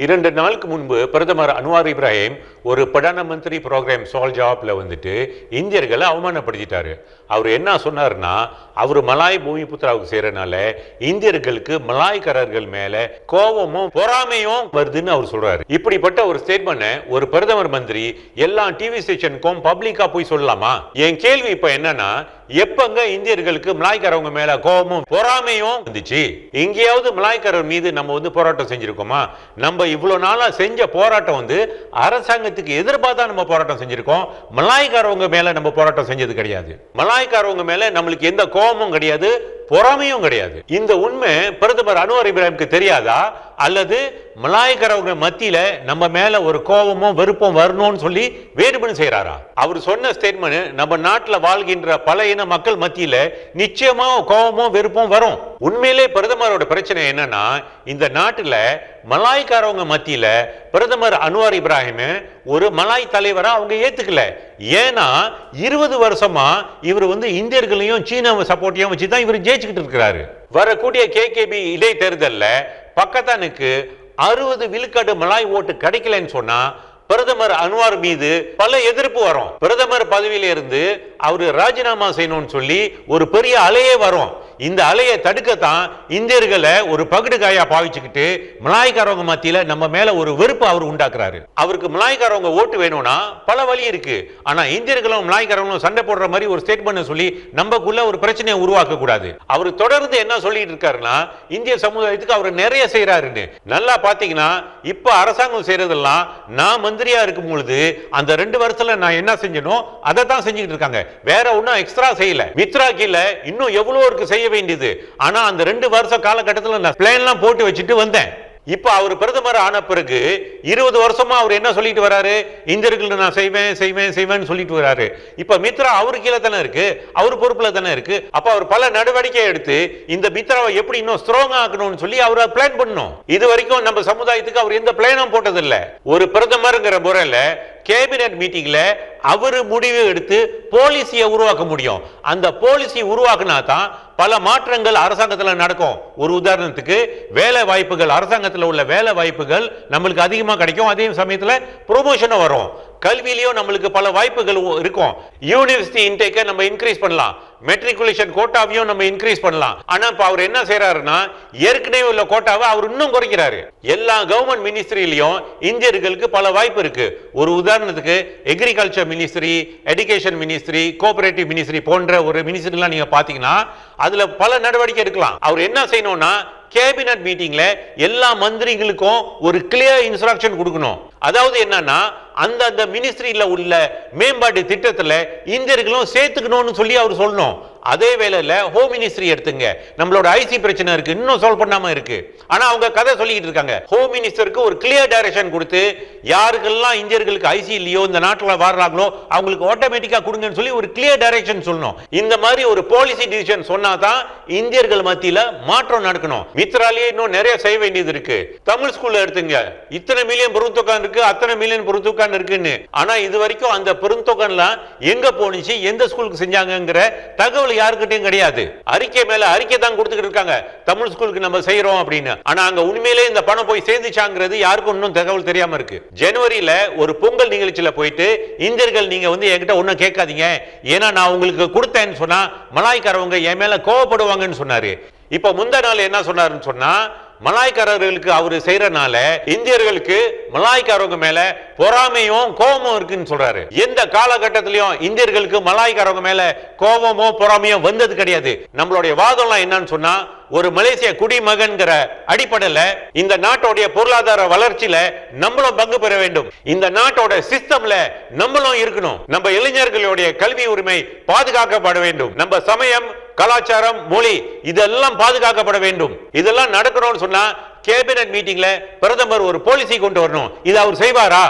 2 நாளுக்கு முன்பு பிரதமர் அன்வார் இப்ராஹிம் ஒரு பிரதான மந்திரி ப்ரோக்ராம் சால் ஜாப்ல வந்துட்டு இந்தியர்களை அவமானப்படுத்திட்டாரு. அவர் என்ன சொன்னார்னா, அவர் மலாய் பூமி புத்திராவுக்கு சேரனால இந்தியர்களுக்கு மலாய்க்காரர்கள் மேல கோபமும் பொறாமையும் வருதுன்னு அவர் சொல்றாரு. இப்படிப்பட்ட ஒரு ஸ்டேட்மெண்ட் ஒரு பிரதமர் மந்திரி எல்லா டிவி ஸ்டேஷனுக்கும் பப்ளிக்கா போய் சொல்லலாமா? என் கேள்வி இப்ப என்னன்னா, எப்பங்க இந்தியர்களுக்கு மலாய்க்காரவங்க மேல கோபமும் பொறாமையும் வந்துச்சு? எங்கேயாவது மலாய்க்காரர் மீது நம்ம போராட்டம் செஞ்சிருக்கோமா? நம்ம இவ்வளவு நாளா செஞ்ச போராட்டம் அரசாங்கத்துக்கு எதிர்பார்த்தா நம்ம போராட்டம் செஞ்சிருக்கோம். மலாய்க்காரவங்க மேல நம்ம போராட்டம் செஞ்சது கிடையாது. மலாய்க்காரவங்க மேல நம்மளுக்கு எந்த கோபமும் கிடையாது, பொறாமையும் கிடையாது. இந்த உண்மை பிரதமர் அன்வார் இப்ராஹிமுக்கு தெரியாதா? அல்லது மலாய்க்காரவங்க மத்தியில நம்ம மேல ஒரு கோபமும் வெறுப்பும் வரணும்னு சொல்லி வேறுபடு செய்யறாரா? அவர் சொன்ன ஸ்டேட்மெண்ட் நம்ம நாட்டில் வாழ்கின்ற பல இன மக்கள் மத்தியில நிச்சயமா கோபமும் வெறுப்பும் வரும். உண்மையிலே பிரதமரோட பிரச்சனை என்னன்னா, இந்த நாட்டுல மலாய்க்காரவங்க மத்தியில பிரதமர் அன்வார் இப்ராஹிம் ஒரு மலாய் தலைவரா அவங்க ஏத்துக்கல. ஏன்னா 20 வருஷமா இவர் இந்தியர்களையும் சீன சப்போர்ட்டையும் வச்சுதான் இவர் ஜெயிச்சுக்கிட்டு இருக்கிறாரு. வரக்கூடிய கேகேபி இடைத்தேர்தல்ல பக்கத்தானுக்கு 60 விழுக்காடு மலாய் ஓட்டு கிடைக்கலன்னு சொன்னா பிரதமர் அன்வார் மீது பல எதிர்ப்பு வரும். பிரதமர் பதவியில இருந்து அவரு ராஜினாமா செய்யணும்னு சொல்லி ஒரு பெரிய அலையே வரும். இந்த அலையை தடுக்கத்தான் இந்தியர்களை ஒரு பகுடுகாயா பாவிச்சுக்கிட்டு மலாய்க்காரவங்க மத்தியில நம்ம மேல ஒரு வெறுப்பு அவர் உண்டாக்குறாரு. அவருக்கு மலாய்க்காரவங்க ஓட்டு வேணும்னா பல வழி இருக்கு. ஆனா இந்தியர்களும் மலாய்க்காரவங்களும் சண்டை போடுற மாதிரி ஒரு ஸ்டேட்மெண்ட் சொல்லி நமக்குள்ள ஒரு பிரச்சனையை உருவாக்க கூடாது. அவர் தொடர்ந்து என்ன சொல்லிட்டு இருக்காருன்னா, இந்திய சமுதாயத்துக்கு அவர் நிறைய செய்யறாருன்னு. நல்லா பாத்தீங்கன்னா இப்ப அரசாங்கம் செய்யறதெல்லாம் நான் மந்திரியா இருக்கும் பொழுது அந்த 2 வருஷத்துல நான் என்ன செஞ்சனோ அதை தான் செஞ்சுட்டு இருக்காங்க. வேற ஒன்னும் எக்ஸ்ட்ரா செய்யல. மித்ரா கீழ இன்னும் எவ்வளவு இருக்கு செய்ய வேண்டியது. ஆனா அந்த 2 வருஷ காலகட்டத்தில் நான் பிளான் எல்லாம் போட்டு வச்சுட்டு வந்தேன். இப்ப அவர் பிரதமர் ஆன பிறகு 20 வருஷமா அவர் என்ன சொல்லிட்டு வராரு? இந்தியர்கள் நான் செய்வேன் சொல்லிட்டு வராரு. இப்ப மித்ரா அவரு கீழே தானே இருக்கு, அவர் பொறுப்புல தானே இருக்கு. அப்ப அவர் பல நடவடிக்கை எடுத்து இந்த மித்ராவை எப்படி இன்னும் ஸ்ட்ராங்கா ஆக்கணும்னு சொல்லி அவர் பிளான் பண்ணணும். இது வரைக்கும் நம்ம சமுதாயத்துக்கு அவர் எந்த பிளானும் போட்டதில்லை. ஒரு பிரதமர்ங்கிற முறையில கேபினட் மீட்டிங்ல அவரு முடிவு எடுத்து பாலிசியை உருவாக்க முடியும். அந்த பாலிசி உருவாக்குனா தான் பல மாற்றங்கள் அரசாங்கத்தில் நடக்கும். ஒரு உதாரணத்துக்கு வேலை வாய்ப்புகள், அரசாங்கத்தில் உள்ள வேலை வாய்ப்புகள் நம்மளுக்கு அதிகமா கிடைக்கும். அதே சமயத்தில் ப்ரொமோஷனும் வரும். கல்வியிலையும் நம்மளுக்கு பல வாய்ப்புகள் இருக்கும். யூனிவர்சிட்டி இன்டேக்கை நம்ம இன்க்ரீஸ் பண்ணலாம், மெட்ரிகுலேஷன் கோட்டாவையும் நம்ம இன்க்ரீஸ் பண்ணலாம். ஆனா இப்ப அவர் என்ன செய்யறாருன்னா, ஏற்கனவே உள்ள கோட்டாவை அவர் இன்னும் குறைக்கிறாரு. எல்லா கவர்மெண்ட் மினிஸ்ட்ரியிலையும் இந்தியர்களுக்கு பல வாய்ப்பு இருக்கு. ஒரு உதாரணத்துக்கு agriculture ministry, education ministry, cooperative ministry போன்ற ஒரு மினிஸ்ட்ரி எல்லாம் நீங்க பாத்தீங்கன்னா அதுல பல நடவடிக்கை எடுக்கலாம். அவர் என்ன செய்யணும்னா, கேபினட் மீட்டிங்ல எல்லா மந்திரிகளுக்கும் ஒரு கிளியர் இன்ஸ்ட்ரக்ஷன் கொடுக்கணும். அதாவது என்னன்னா, அந்த மினிஸ்ட்ரியில உள்ள மேம்பாட்டு திட்டத்துல இந்தியர்களும் சேர்த்துக்கணும்னு சொல்லி அவர் சொல்லணும். அதே வேளையில ஹோம் மினிஸ்ட்ரி எடுத்துங்க, நம்மளோட ஐசி பிரச்சனை இருக்கு, இன்னும் சால்வ் பண்ணாம இருக்கு. ஆனா அவங்க கதை சொல்லிட்டு இருக்காங்க. ஹோம் மினிஸ்டருக்கு ஒரு கிளியர் டைரக்ஷன் கொடுத்து யாருக்கெல்லாம் இந்தியர்களுக்கு ஐசி இல்லையோ இந்த நாட்டில் வர்றாங்களோ அவங்களுக்கு ஆட்டோமேட்டிக்கா கொடுங்கன்னு சொல்லி ஒரு கிளியர் டைரக்ஷன் சொல்லணும். இந்த மாதிரி ஒரு பாலிசி டிசிஷன் சொன்னாதான் இந்தியர்கள் மத்தியில மாற்றம் நடக்கணும். மித்ராலேயே இன்னும் நிறைய செய்ய வேண்டியது இருக்கு. தமிழ் ஸ்கூல்ல எடுத்துங்க, இத்தனை மில்லியன் பெருந்தொகை இருக்கு, அத்தனை மில்லியன் பெருந்தொகை இருக்குன்னு. ஆனா இது வரைக்கும் அந்த பெருந்தொகைலாம் எங்க போனிச்சு, எந்த ஸ்கூலுக்கு செஞ்சாங்கங்கிற தகவல் யாருக்கிட்டையும் கிடையாது. அறிக்கை மேல அறிக்கை தான் கொடுத்துக்கிட்டு இருக்காங்க, தமிழ் ஸ்கூலுக்கு நம்ம செய்யறோம் அப்படின்னு. ஆனா அங்க உண்மையிலே இந்த பணம் போய் சேர்ந்துச்சாங்கிறது யாருக்கும் இன்னும் தகவல் தெரியாம இருக்கு. ஜனவரியில ஒரு பொங்கல் நிகழ்ச்சியில போயிட்டு இந்தியர்கள் நீங்க என்கிட்ட ஒன்னும் கேட்காதீங்க, ஏன்னா நான் உங்களுக்கு கொடுத்தேன்னு சொன்னா மலாய்க்காரவங்க என் மேல கோவப்படுவாங்கன்னு சொன்னாரு. இப்ப முந்த நாள் என்ன சொன்னாருன்னு சொன்னா, மலாய்க்காரர்களுக்கு அவரு செய்யறனால இந்தியர்களுக்கு மலாய்க்காரவங்க மேல பொறாமையும் கோபமும் இருக்குன்னு சொல்றாரு. எந்த காலகட்டத்திலையும் இந்தியர்களுக்கு மலாய்க்காரவங்க மேல கோபமோ பொறாமையோ வந்தது கிடையாது. நம்மளுடைய வாதம்லாம் என்னன்னு சொன்னா, ஒரு மலேசிய குடிமகன்கிற அடிப்படையில இந்த நாட்டோடைய பொருளாதார வளர்ச்சியில நம்மளும் பங்கு பெற வேண்டும். இந்த நாட்டோட சிஸ்டம்ல நம்மளும் இருக்கணும். நம்ம இளைஞர்களுடைய கல்வி உரிமை பாதுகாக்கப்பட வேண்டும். நம்ம சமயம், கலாச்சாரம், மொழி இதெல்லாம் பாதுகாக்கப்பட வேண்டும். இதெல்லாம் நடக்கணும்னு சொன்னா கேபினட் மீட்டிங்ல பிரதமர் ஒரு பாலிசி கொண்டு வரணும். இது அவர் செய்வாரா?